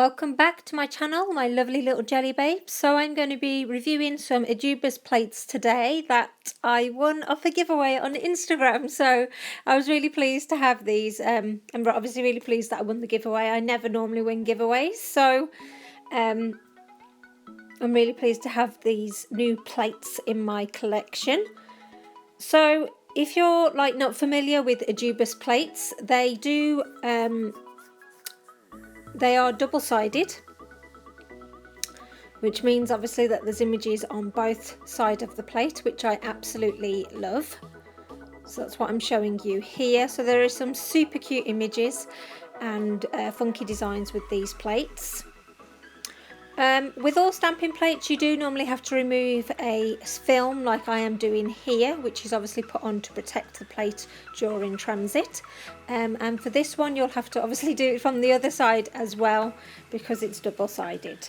Welcome back to my channel, my lovely little jelly babes. So I'm going to be reviewing some Ejiubas plates today that I won off a giveaway on Instagram. So I was really pleased to have these. I'm obviously really pleased that I won the giveaway. I never normally win giveaways, so I'm really pleased to have these new plates in my collection. So if you're not familiar with Ejiubas plates, they are double-sided, which means obviously that there's images on both sides of the plate, which I absolutely love. So that's what I'm showing you here. So there are some super cute images and funky designs with these plates. With all stamping plates, you do normally have to remove a film like I am doing here, which is obviously put on to protect the plate during transit. And for this one, you'll have to obviously do it from the other side as well because it's double-sided.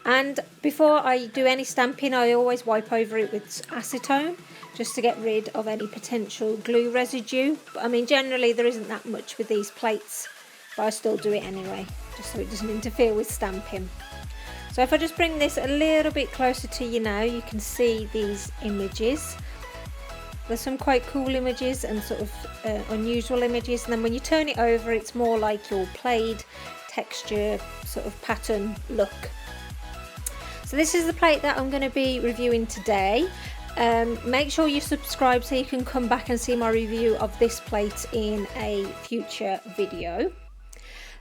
And before I do any stamping, I always wipe over it with acetone just to get rid of any potential glue residue. But I mean, generally there isn't that much with these plates, but I still do it anyway, just so it doesn't interfere with stamping. So if I just bring this a little bit closer to you now, you can see these images. There's some quite cool images and sort of unusual images, and then when you turn it over, it's more like your plaid texture sort of pattern look. So this is the plate that I'm going to be reviewing today. Make sure you subscribe so you can come back and see my review of this plate in a future video.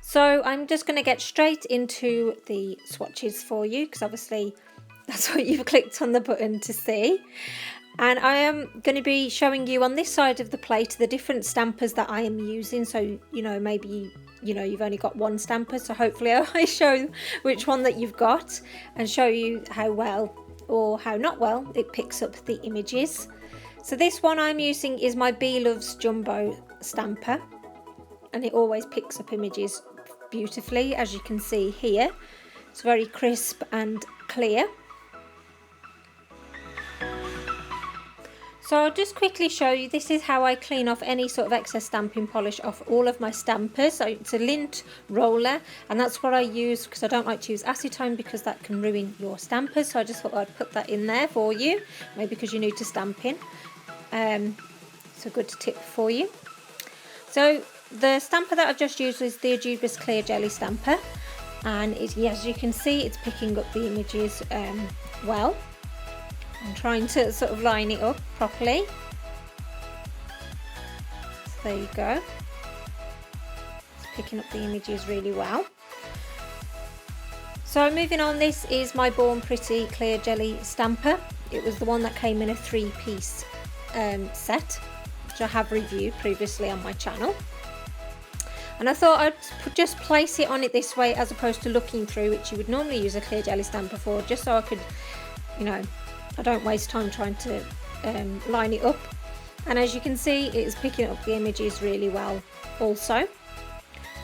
So I'm just going to get straight into the swatches for you, because obviously that's what you've clicked on the button to see. And I am going to be showing you on this side of the plate the different stampers that I am using. So, maybe you've only got one stamper, so hopefully I show which one that you've got and show you how well or how not well it picks up the images. So this one I'm using is my B.Loves Jumbo stamper, and it always picks up images beautifully, as you can see here. It's very crisp and clear. So I'll just quickly show you, this is how I clean off any sort of excess stamping polish off all of my stampers. So it's a lint roller, and that's what I use because I don't like to use acetone because that can ruin your stampers. So I just thought I'd put that in there for you, maybe because you're new to stamping. It's a good tip for you. So the stamper that I've just used is the Ejiubas Clear Jelly Stamper, and as you can see, it's picking up the images well. I'm trying to sort of line it up properly. So there you go. It's picking up the images really well. So moving on, this is my Born Pretty Clear Jelly Stamper. It was the one that came in a 3-piece set, which I have reviewed previously on my channel. And I thought I'd just place it on it this way as opposed to looking through, which you would normally use a clear jelly stamper for, just so I could, I don't waste time trying to line it up. And as you can see, it is picking up the images really well also.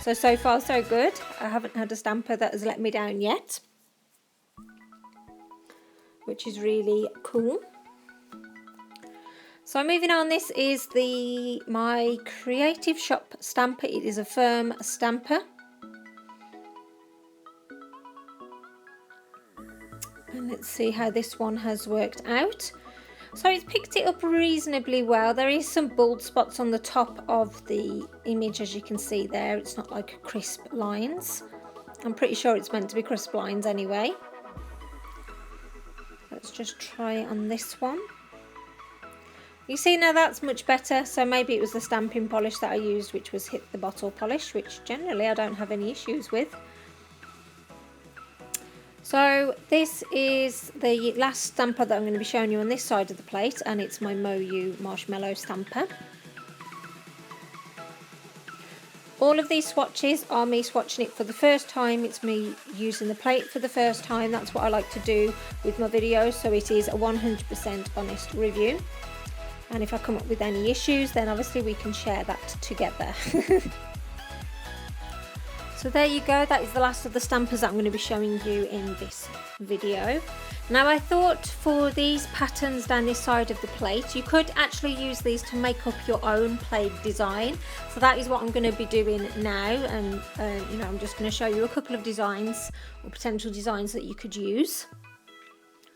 So far so good. I haven't had a stamper that has let me down yet, which is really cool. So moving on, this is my Creative Shop stamper. It is a firm stamper. And let's see how this one has worked out. So it's picked it up reasonably well. There is some bald spots on the top of the image, as you can see there. It's not like crisp lines. I'm pretty sure it's meant to be crisp lines anyway. Let's just try it on this one. You see now that's much better, so maybe it was the stamping polish that I used, which was Hit the Bottle polish, which generally I don't have any issues with. So this is the last stamper that I'm going to be showing you on this side of the plate, and it's my Moyou Marshmallow stamper. All of these swatches are me swatching it for the first time. It's me using the plate for the first time. That's what I like to do with my videos, so it is a 100% honest review. And if I come up with any issues, then obviously we can share that together. So there you go, that is the last of the stampers that I'm going to be showing you in this video. Now I thought for these patterns down this side of the plate, you could actually use these to make up your own plaid design. So that is what I'm going to be doing now, and you know, I'm just going to show you a couple of designs or potential designs that you could use.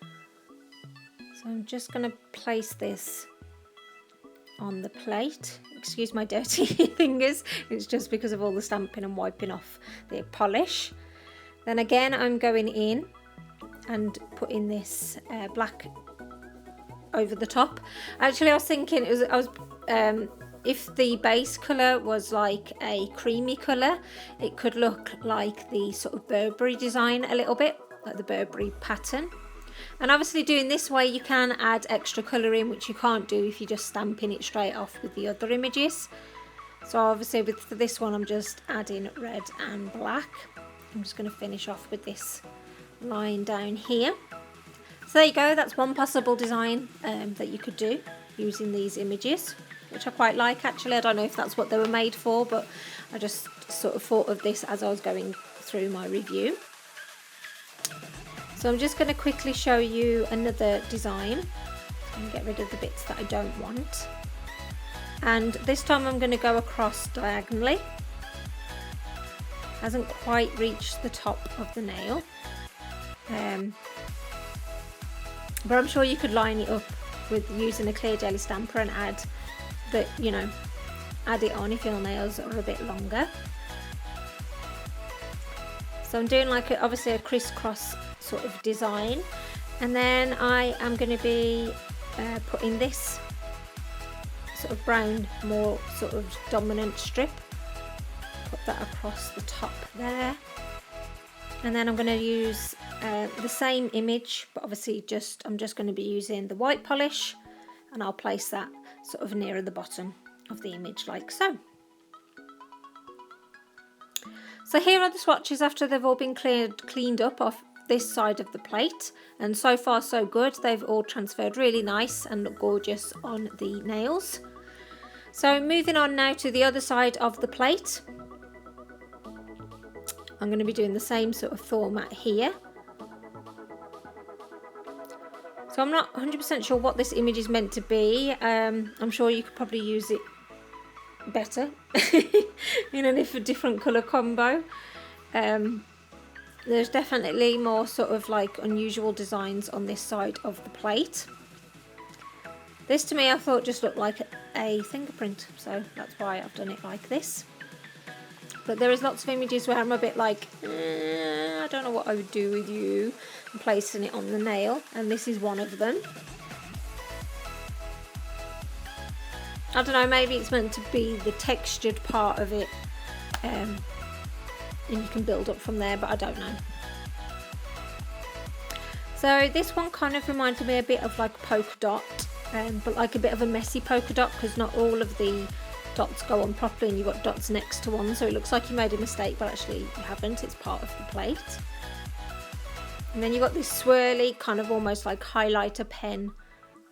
So I'm just going to place this on the plate. Excuse my dirty fingers, it's just because of all the stamping and wiping off the polish. Then again, I'm going in and putting this black over the top. Actually, I was thinking if the base colour was like a creamy colour, it could look like the sort of Burberry design a little bit, like the Burberry pattern. And obviously doing this way, you can add extra colour in, which you can't do if you're just stamping it straight off with the other images. So obviously for this one, I'm just adding red and black. I'm just going to finish off with this line down here. So there you go, that's one possible design that you could do using these images, which I quite like actually. I don't know if that's what they were made for, but I just sort of thought of this as I was going through my review. So I'm just going to quickly show you another design and get rid of the bits that I don't want. And this time I'm going to go across diagonally. Hasn't quite reached the top of the nail. But I'm sure you could line it up with using a clear jelly stamper and add the, you know, add it on if your nails are a bit longer. So I'm doing like obviously a crisscross sort of design, and then I am going to be putting this sort of brown, more sort of dominant strip, put that across the top there. And then I'm going to use the same image, but obviously I'm just going to be using the white polish, and I'll place that sort of nearer the bottom of the image like so. So here are the swatches after they've all been cleaned up off this side of the plate, and so far so good. They've all transferred really nice and look gorgeous on the nails. So moving on now to the other side of the plate. I'm going to be doing the same sort of format here. So I'm not 100% sure what this image is meant to be. I'm sure you could probably use it better in a different colour combo. There's definitely more sort of like unusual designs on this side of the plate. This to me I thought just looked like a fingerprint, so that's why I've done it like this. But there is lots of images where I'm a bit like, I don't know what I would do with you, and placing it on the nail, and this is one of them. I don't know, maybe it's meant to be the textured part of it, and you can build up from there, but I don't know. So this one kind of reminded me a bit of like polka dot, but like a bit of a messy polka dot, because not all of the dots go on properly and you've got dots next to one, so it looks like you made a mistake, but actually you haven't. It's part of the plate. And then you've got this swirly kind of almost like highlighter pen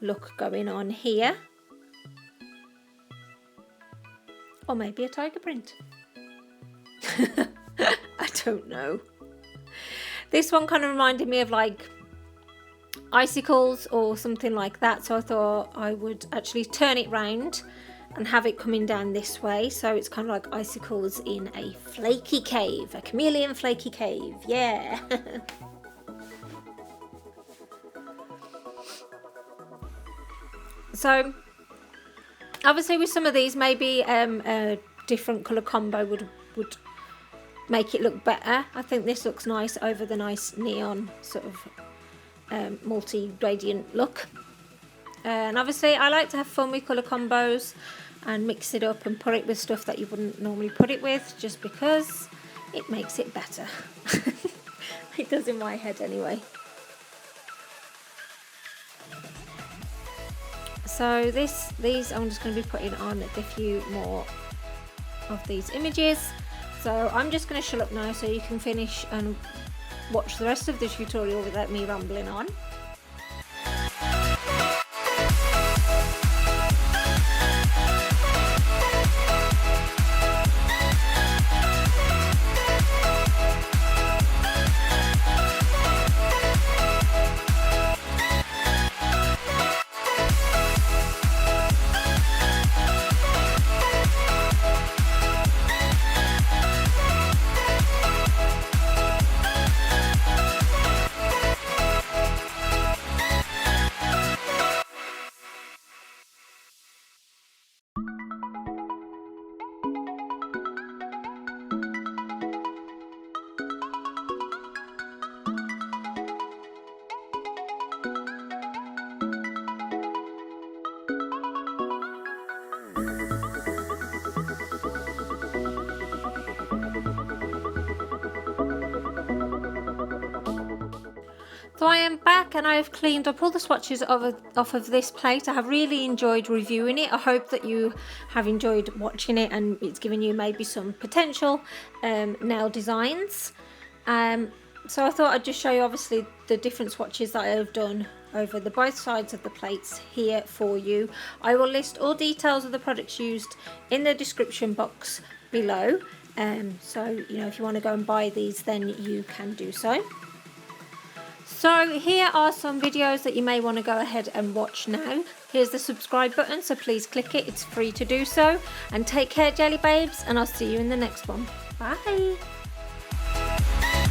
look going on here, or maybe a tiger print. I don't know. This one kind of reminded me of like icicles or something like that, so I thought I would actually turn it round and have it coming down this way, so it's kind of like icicles in a flaky cave, a chameleon flaky cave, yeah. So obviously with some of these, maybe a different colour combo would make it look better. I think this looks nice over the nice neon sort of multi-gradient look. And obviously I like to have fun with colour combos and mix it up and put it with stuff that you wouldn't normally put it with, just because it makes it better. It does in my head anyway. So these I'm just going to be putting on a few more of these images. So I'm just going to shut up now so you can finish and watch the rest of the tutorial without me rambling on. So I am back and I have cleaned up all the swatches off of this plate. I have really enjoyed reviewing it. I hope that you have enjoyed watching it and it's given you maybe some potential nail designs. So I thought I'd just show you obviously the different swatches that I have done over the both sides of the plates here for you. I will list all details of the products used in the description box below. So you know, if you want to go and buy these, then you can do so. So here are some videos that you may want to go ahead and watch now. Here's the subscribe button, so please click it. It's free to do so. And take care, Jelly Babes, and I'll see you in the next one. Bye.